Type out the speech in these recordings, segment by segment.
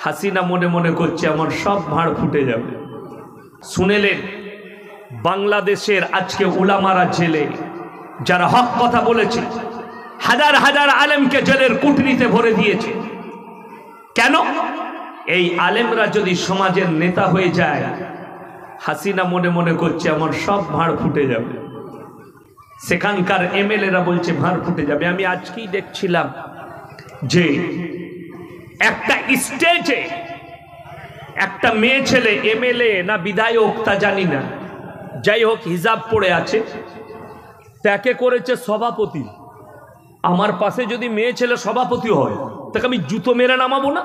হাসিনা মনে মনে করছে আমার সব ভাঁড় ফুটে যাবে। শুনেলেন বাংলাদেশের আজকে উলামারা জেলে, যারা হক কথা বলেছে, হাজার হাজার আলেমকে জেলের কুটনিতে ভরে দিয়েছে। কেন? এই আলেমরা যদি সমাজের নেতা হয়ে যায়, হাসিনা মনে মনে করছে আমার সব ভাঁড় ফুটে যাবে। সেখানকার এমএলএরা বলছে ভাঁড় ফুটে যাবে। আমি আজকেই দেখছিলাম যে একটা স্টেজে একটা মেয়ে ছেলে, এমএলএ না বিধায়ক তা জানি না, যাই হোক হিজাব পড়ে আছে, তাকে করেছে সভাপতি। আমার পাশে যদি মেয়ে ছেলে সভাপতি হয় তাকে আমি জুতো মেরে নামাবো না?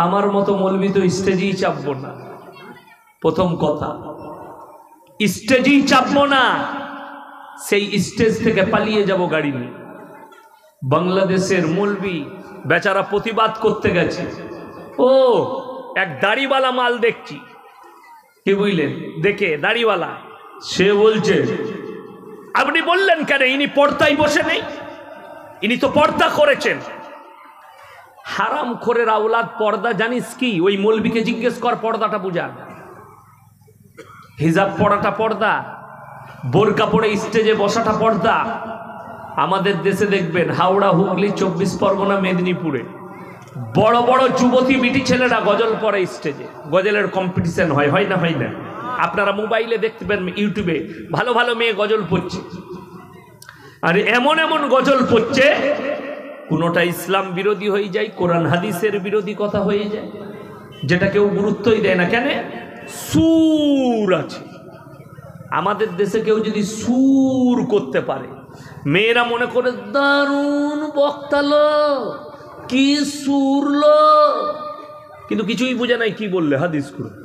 আমার মতো মৌলবি তো স্টেজেই চাপবো না। প্রথম কথা, স্টেজেই চাপবো না, সেই স্টেজ থেকে পালিয়ে যাব গাড়ি নিয়ে। বাংলাদেশের মৌলবি বেচারা প্রতিবাদ করতে গেছে, ও এক দাড়িওয়ালা মাল দেখছি, কি বুঝলেন, দেখে দাড়িওয়ালা, সে বলছে আপনি বললেন কেন ইনি পর্দায় বসে নেই, ইনি তো পর্দা করেছেন। হারাম খোরের আওলাদ, পর্দা জানিস কি? ওই মৌলবিকে জিজ্ঞেস কর, পর্দাটা বুঝা। হিজাব পড়াটা পর্দা, বোরকা পড়ে স্টেজে বসাটা পর্দা। আমাদের দেশে দেখবেন হাওড়া, হুগলি, 24 পরগনা, মেদিনীপুরে বড় বড় যুবতী বিটি ছেলেরা গজল পড়ে স্টেজে, গজলের কম্পিটিশন হয়, হয় না? হয় না? আপনারা মোবাইলে দেখতে পারেন, ইউটিউবে ভালো ভালো মেয়ে গজল পড়ছে। আর এমন এমন গজল পড়ছে, কোনোটা ইসলাম বিরোধী হয়ে যায়, কোরআন হাদিসের বিরোধী কথা হয়ে যায়, যেটা কেউ গুরুত্বই দেয় না। কেন? সুর আছে। আমাদের দেশে কেউ যদি সুর করতে পারে, মেয়েরা মনে করে দারুণ বক্তালো, কি সুরলো, কিন্তু কিছুই বোঝে নাই কি বললে হাদিস কোরআন।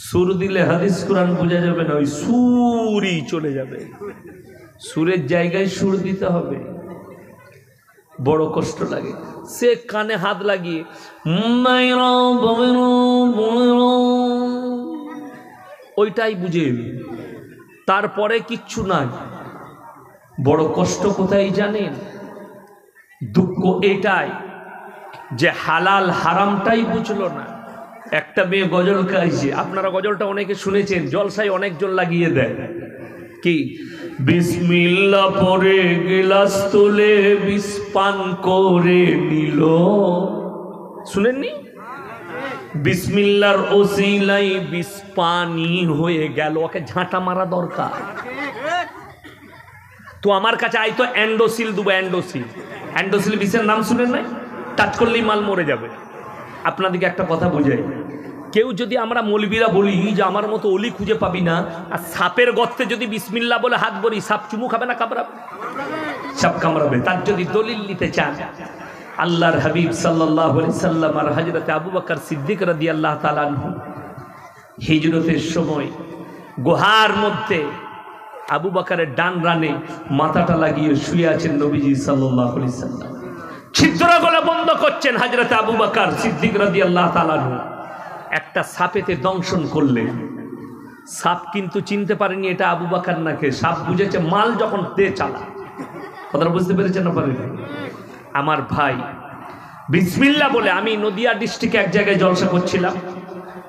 সুর দিলে হাদিস কোরআন বোঝা যাবে না, ওই সুরই চলে যাবে। সুরের জায়গায় সুর দিতে হবে। বড় কষ্ট লাগে। সে কানে হাত লাগিয়ে ওইটাই বুঝে, তারপরে কিচ্ছু নাই। বড় কষ্ট কোথায় জানেন? দুঃখ এটাই যে হালাল হারামটাই বুঝলো না। একটা মেয়ে গজল গাইছে, আপনারা গজলটা অনেকে শুনেছেন, জলসায় অনেকজন লাগিয়ে দেয়, কি বিসমিল্লাহ পরে গিলাস তুলে বিষ পান করে নিল। শুনেননি? বিসমিল্লাহর ওসিলাই বিষ পানি হয়ে গেল, ওকে ঝাঁটা মারা দরকার। তো আমার কাছে আই তো অ্যান্ডোসিল দেবো, অ্যান্ডোসিল বিষের নাম শুনেন নাই? টাচ করলেই মাল মরে যাবে। আপনাদেরকে একটা কথা বুঝাই, কেউ যদি আমরা মৌলবীরা বলি যে আমার মতো অলি খুঁজে পাবি না, আর সাপের গর্তে যদি বিসমিল্লাহ বলে হাত বলি, সাপ চুমু খাবে না কামড়াবে? সাপ কামড়াবে। তার যদি দলিল নিতে চান, আল্লাহর হাবিব সাল্লাল্লাহু আলাইহি সাল্লাম আর হযরত আবু বকর সিদ্দিক রাদিয়াল্লাহু তাআলা আনহু হিজরতের সময় গুহার মধ্যে আবু বকরের ডান রানে মাথাটা লাগিয়ে শুয়ে আছেন নবীজি সাল্লাল্লাহু আলাইহি সাল্লাম। ছিদ্রগুলো বন্ধ করছেন হযরত আবু বকর সিদ্দিক রাদিয়াল্লাহু তাআলা আনহু। একটা সাপেতে দংশন করলেন। সাপ কিন্তু চিনতে পারেনি এটা আবু বকর নাকি, সাপ বুঝেছে মাল যখন দে চালা। কথাটা বুঝতে পেরেছেন না? পারেন? আমার ভাই বিসমিল্লাহ বলে, আমি নদিয়া ডিস্ট্রিক্টে এক জায়গায় জলসা করছিলাম,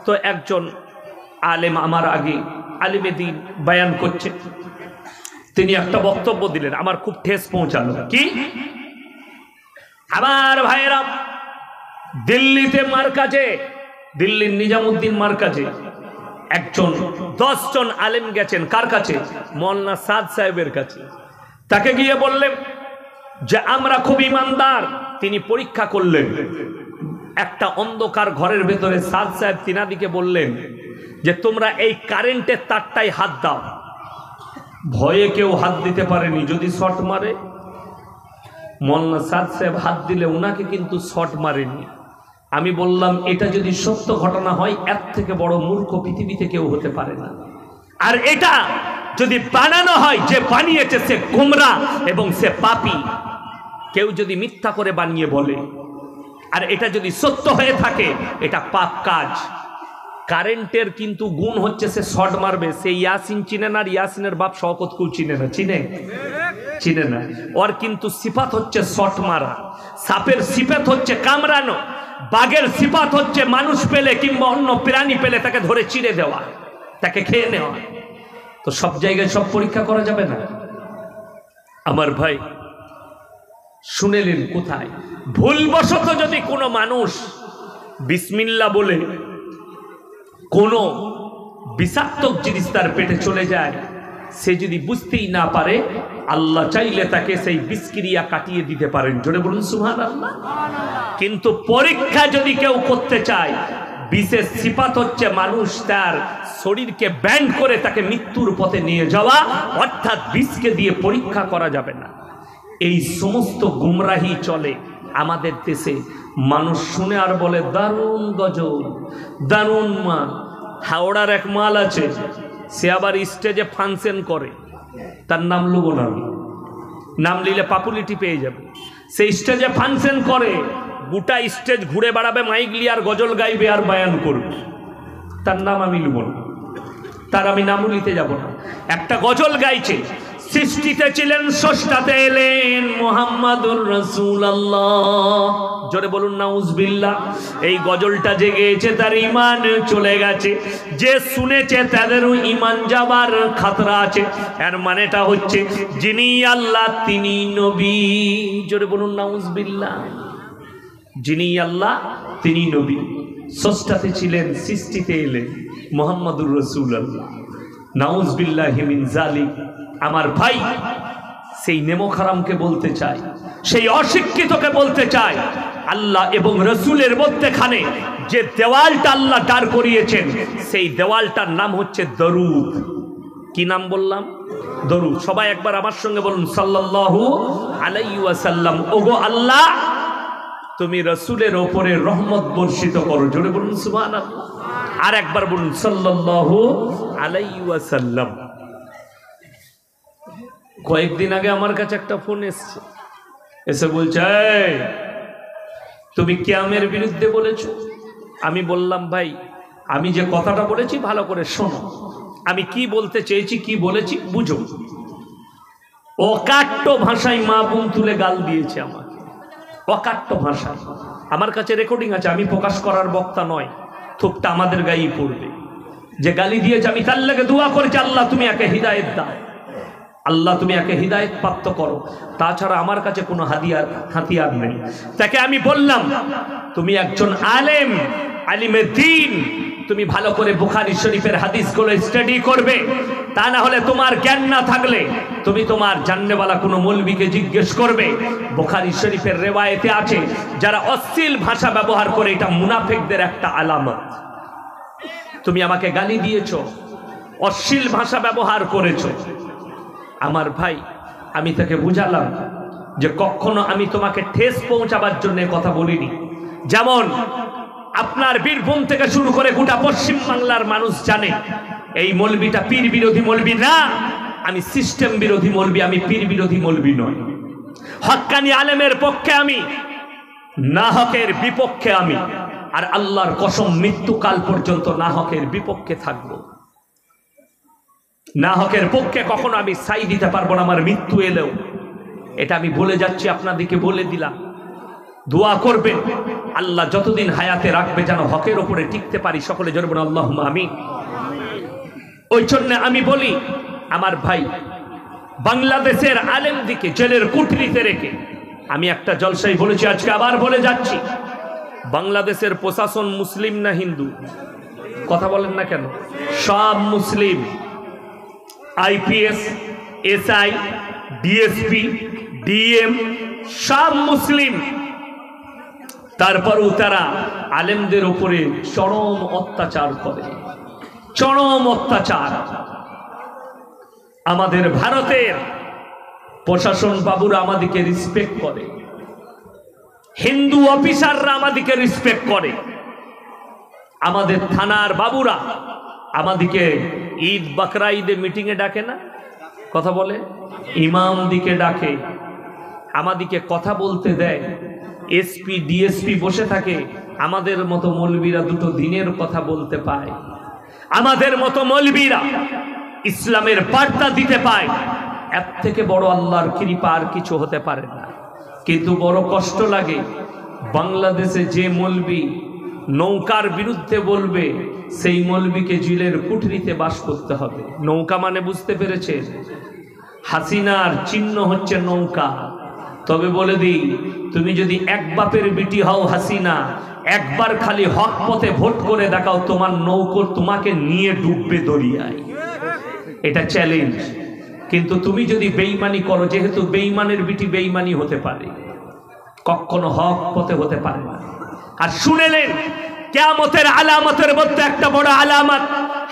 তো একজন আলেম আমার আগে আলিমে দ্বীন বয়ান করছে, তিনি একটা বক্তব্য দিলেন, আমার খুব ঠেস পৌঁছালো। কি? আমার ভাইয়েরা, দিল্লিতে মার্কাজে, দিল্লির নিজামুদ্দিন মার্কাজে একজন 10 জন আলেম গেছেন। কার কাছে? মৌলানা সাদ সাহেবের কাছে। তাকে গিয়ে বললেন যে আমরা খুব ইমানদার। তিনি পরীক্ষা করলেন। একটা অন্ধকার ঘরের ভেতরে সাদ সাহেব তিনাদিকে বললেন যে তোমরা এই কারেন্টের তারটাই হাত দাও। ভয়ে কেউ হাত দিতে পারেনি, যদি শর্ট মারে। মৌলানা সাদ সাহেব হাত দিলে উনাকে কিন্তু শর্ট মারেনি। আমি বললাম এটা যদি সত্য ঘটনা হয়, এর থেকে বড় মূর্খ পৃথিবীতে কেউ হতে পারে না। আর এটা যদি বানানো হয়, যে বানিয়েছে সে গোমরা এবং সে পাপী। কেউ যদি মিথ্যা করে বানিয়ে বলে, আর এটা যদি সত্য হয়ে থাকে, এটা পাপ কাজ। কারেন্টের কিন্তু গুণ হচ্ছে সে শর্ট মারবে। সে ইয়াসিন চিনে না, আর ইয়াসিনের বাপ শওকতকেও চিনে না। চিনে? চিনে না। ওর কিন্তু সিফাত হচ্ছে শট মারা, সাপের সিফাত হচ্ছে কামড়ানো, বাঘের সিফাত হচ্ছে মানুষ পেলে কিংবা অন্য প্রাণী পেলে তাকে ধরে চিড়ে দেওয়া, তাকে খেয়ে নেওয়া। তো সব জায়গায় সব পরীক্ষা করা যাবে না। আমার ভাই শুনেলেন কোথায়? ভুলবশত যদি কোনো মানুষ বিসমিল্লাহ বলে কোনো বিষাক্তক জিনিস তার পেটে চলে যায়, সে যদি বুঝতেই না পারে, আল্লাহ চাইলে তাকে সেই বিষক্রিয়া কাটিয়ে দিতে পারেন। জোরে বলুন সুবহানাল্লাহ। কিন্তু পরীক্ষা যদি কেউ করতে চায়, বিশেষ সিফাত হচ্ছে মানুষ তার শরীরকে ব্যান্ড করে তাকে মৃত্যুর পথে নিয়ে যাওয়া, অর্থাৎ বিষকে দিয়ে পরীক্ষা করা যাবে না। এই সমস্ত গুমরাহি চলে আমাদের দেশে। মানুষ শুনে আর বলে দারুণ গজল, দারুণ মাল। হাওড়ার এক মাল আছে, সে আবার স্টেজে ফাংশন করে, তার নাম লুবো না, নাম নিলে পাপুলিটি পেয়ে যাবে। সে স্টেজে ফাংশন করে, গোটা স্টেজ ঘুরে বেড়াবে, মাইক লিয়ে আর গজল গাইবে আর বায়ান করবে, তার নাম আমি লুবো না, তার আমি নামও নিতে যাব না। একটা গজল গাইছে, সৃষ্টিতে ছিলেন স্রষ্টাতে এলেন মুহাম্মাদুর রাসূলুল্লাহ। জোরে বলুন নাউজুবিল্লাহ। এই গজলটা যে গেয়েছে তার ঈমান চলে গেছে, যে শুনেছে তাদেরও ঈমান যাবার খাতরা আছে। এর মানেটা হচ্ছে যিনি আল্লাহ তিনি নবী। জোরে বলুন নাউজুবিল্লাহ। যিনি আল্লাহ তিনি নবী, স্রষ্টাতে ছিলেন সৃষ্টিতে এলেন মুহাম্মাদুর রাসূলুল্লাহ। নাউজুবিল্লাহি মিন যালিক। আমার ভাই সেই নেমোখারামকে বলতে চাই, সেই অশিক্ষিতকে বলতে চাই, আল্লাহ এবং রসুলের মধ্যেখানে যে দেওয়ালটা আল্লাহ দাঁড় করিয়েছেন, সেই দেওয়ালটার নাম হচ্ছে দরুদ। কি নাম বললাম? দরুদ। সবাই একবার আমার সঙ্গে বলুন সাল্লাল্লাহু আলাইহি ওয়াসাল্লাম। ওগো আল্লাহ, তুমি রসুলের ওপরে রহমত বর্ষিত করো। জোরে বলুন সুবহানাল্লাহ। আর একবার বলুন সাল্লাল্লাহু আলাইহি ওয়াসাল্লাম। কয়েকদিন আগে আমার কাছে একটা ফোন এসছে, এসে বলছে তুমি কিয়ামের বিরুদ্ধে বলেছো। আমি বললাম ভাই, আমি যে কথাটা বলেছি ভালো করে শোনো, আমি কি বলতে চেয়েছি, কি বলেছি বুঝো। অকাট্য ভাষায় মা বোন তুলে গাল দিয়েছে আমাকে, অকাট্য ভাষা। আমার কাছে রেকর্ডিং আছে, আমি প্রকাশ করার বক্তা নয়, থোপটা আমাদের গায়েই পড়বে। যে গালি দিয়েছে আমি তার লাগে দোয়া করেছি, আল্লাহ তুমি একে হিদায়েত দাও, আল্লাহ তুমি একে হিদায়েত প্রাপ্ত করো। তাছাড়া আমার কাছে কোনো হাতিয়ার নেই। তাকে আমি বললাম তুমি একজন আলেম, আলিমে দ্বীন, তুমি ভালো করে বুখারী শরীফের হাদিসগুলো স্টাডি করবে। তা না হলে তোমার জ্ঞান না থাকলে তুমি তোমার জাননেওয়ালা কোনো মৌলবীকে জিজ্ঞেস করবে। বুখারী শরীফের রেওয়ায়েতে আছে, যারা অশ্লীল ভাষা ব্যবহার করে এটা মুনাফিকদের একটা আলামত। তুমি আমাকে গালি দিয়েছো, অশ্লীল ভাষা ব্যবহার করেছো। আমার ভাই, আমি তাকে বুঝালাম যে কখনো আমি তোমাকে ঠেস পৌঁছাবার জন্য কথা বলিনি। যেমন আপনার বীরভূম থেকে শুরু করে গোটা পশ্চিম বাংলার মানুষ জানে এই মৌলবীটা পীর বিরোধী মৌলবী না, আমি সিস্টেম বিরোধী মৌলবী, আমি পীর বিরোধী মৌলবী নয়। হক্কানি আলেমের পক্ষে আমি, না হকের বিপক্ষে আমি। আর আল্লাহর কসম মৃত্যুকাল পর্যন্ত না হকের বিপক্ষে থাকবো, না হকের পক্ষে কখনো আমি সাই দিতে পারবো না, আমার মৃত্যু এলেও। এটা আমি বলে যাচ্ছি, আপনাদেরকে বলে দিলাম। দোয়া করবেন আল্লাহ যতদিন হায়াতে রাখবে যেন হকের ওপরে টিকতে পারি। সকলে জোরে বলুন আল্লাহুম্মা আমিন। ওই জন্য আমি বলি আমার ভাই, বাংলাদেশের আলেমদিকে জেলের কুঠরিতে রেখে আমি একটা জলসাই বলেছি, আজকে আবার বলে যাচ্ছি, বাংলাদেশের প্রশাসন মুসলিম না হিন্দু? কথা বলেন না কেন? সব মুসলিম। আইপিএস, এসআই, ডিএসপি, ডিএম সব মুসলিম। তারপরও তারা আলেমদের উপরে চরম অত্যাচার করে, চরম অত্যাচার। আমাদের ভারতের প্রশাসন বাবুরা আমাদেরকে রেসপেক্ট করে, হিন্দু অফিসাররা আমাদেরকে রেসপেক্ট করে, আমাদের থানার বাবুরা আমাদেরকে ঈদ বাকরা ঈদে মিটিংয়ে ডাকে না, কথা বলে, ইমাম দিকে ডাকে, আমাদেরকে কথা বলতে দেয়। এসপি ডিএসপি বসে থাকে, আমাদের মতো মৌলবীরা দুটো দিনের কথা বলতে পায়, আমাদের মতো মৌলবীরা ইসলামের বার্তা দিতে পায়। এর থেকে বড় আল্লাহর কৃপা আর কিছু হতে পারে না। কিন্তু বড় কষ্ট লাগে, বাংলাদেশে যে মৌলবি নৌকার বিরুদ্ধে বলবে সেই মৌলবিকে জেলের কুঠরিতে বাস করতে হবে। নৌকা মানে বুঝতে পেরেছে, হাসিনার চিহ্ন হচ্ছে নৌকা। তবে বলে দিই, তুমি যদি এক বাপের বিটি হও হাসিনা, একবার খালি হক পথে ভোট করে দেখাও, তোমার নৌকো তোমাকে নিয়ে ডুববে দরিয়ায়, এটা চ্যালেঞ্জ। কিন্তু তুমি যদি বেঈমানি করো, যেহেতু বেঈমানের বিটি বেঈমানি হতে পারে, কখনো হক পথে হতে পারে না। আর শুনেলেন কিয়ামতের আলামতের মধ্যে একটা বড় আলামত,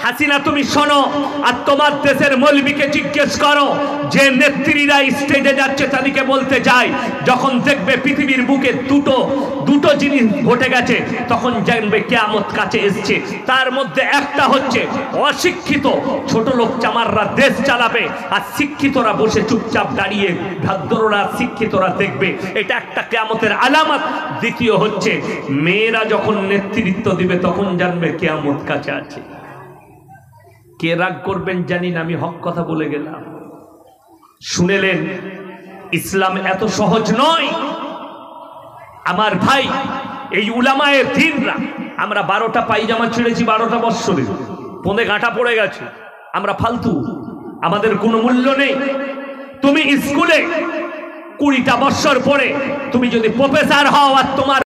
হাসিনা তুমি শোনো আর তোমার দেশের মৌলবীকে জিজ্ঞেস করো, যে নেত্রীরা স্টেজে যাচ্ছে তাদেরকে বলতে চাই, যখন দেখবে পৃথিবীর বুকে দুটো জিনিস ঘটে গেছে, তখন জানবে কিয়ামত কাছে এসছে। তার মধ্যে একটা হচ্ছে অশিক্ষিত ছোট লোক চামাররা দেশ চালাবে, আর শিক্ষিতরা বসে চুপচাপ দাঁড়িয়ে ভাদ্ররা শিক্ষিতরা দেখবে, এটা একটা কিয়ামতের আলামত। দ্বিতীয় হচ্ছে মেয়েরা যখন নেতৃত্ব দিবে তখন জানবে কিয়ামত কাছে আছে। কে রাগ করবেন জানি না, আমি হক কথা বলে গেলাম। শুনেলেন, ইসলাম এত সহজ নয় আমার ভাই। এই উলামায়ে দ্বীনরা, আমরা 12টা পায়জামা ছিঁড়েছি 12টা বৎসরে, পোঁদে গাঁটা পড়ে গেছে, আমরা ফালতু, আমাদের কোনো মূল্য নেই। তুমি স্কুলে 20টা বৎসর পরে তুমি যদি প্রফেসর হও আর তোমার